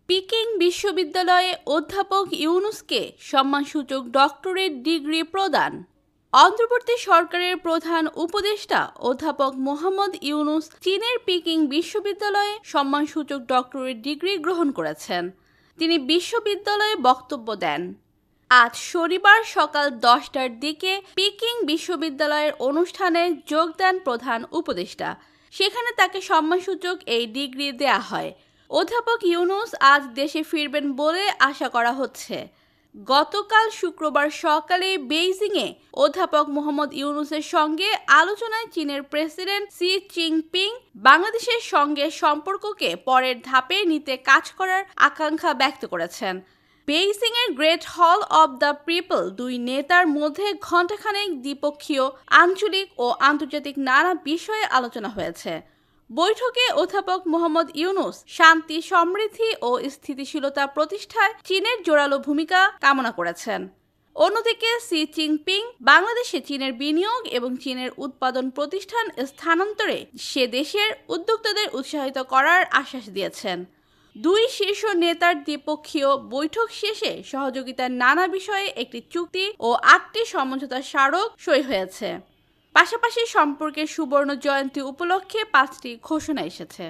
Peking বিশ্ববিদ্যালয়ে অধ্যাপক ইউনুসকে সম্মানসূচক ডক্টরেট ডিগ্রি প্রদান। অন্তর্বর্তী সরকারের প্রধান উপদেষ্টা অধ্যাপক মোহাম্মদ ইউনুস চীনের পিকিং বিশ্ববিদ্যালয়ে সম্মানসূচক ডক্টরেট ডিগ্রি গ্রহণ করেছেন। তিনি বিশ্ববিদ্যালয়ে বক্তব্য দেন। আজ শনিবার সকাল 10টার দিকে পিকিং বিশ্ববিদ্যালয়ের অনুষ্ঠানে যোগ দেন প্রধান উপদেষ্টা। সেখানে তাকে সম্মানসূচক এই ডিগ্রি দেয়া হয়। অধ্যাপক ইউনুস আজ দেশে ফিরবেন বলে আশা করা হচ্ছে। গতকাল শুক্রবার সকালে বেইজিংয়ে অধ্যাপক মোহাম্মদ ইউনুসের সঙ্গে আলোচনায় চীনের প্রেসিডেন্ট শি জিনপিং বাংলাদেশের সঙ্গে সম্পর্ককে পরের ধাপে নিতে কাজ করার আকাঙ্ক্ষা ব্যক্ত করেছেন। বেইজিংয়ের গ্রেট হল অব দ্য পিপল দুই নেতার মধ্যে ঘণ্টাখানেক দ্বিপক্ষীয়, আঞ্চলিক ও আন্তর্জাতিক নানা বিষয়ে আলোচনা হয়েছে। বৈঠকে অধ্যাপক মোহাম্মদ ইউনুস শান্তি, সমৃদ্ধি ও স্থিতিশীলতা প্রতিষ্ঠায় চীনের জোরালো ভূমিকা কামনা করেছেন। অন্যদিকে শি জিনপিং বাংলাদেশে চীনের বিনিয়োগ এবং চীনের উৎপাদন প্রতিষ্ঠান স্থানান্তরে সে দেশের উদ্যোক্তাদের উৎসাহিত করার আশ্বাস দিয়েছেন। দুই শীর্ষ নেতার দ্বিপক্ষীয় বৈঠক শেষে সহযোগিতার নানা বিষয়ে একটি চুক্তি ও 8টি সমঝোতা স্মারক সই হয়েছে। পাশাপাশি সম্পর্কের সুবর্ণ জয়ন্তী উপলক্ষে 5টি ঘোষণা এসেছে।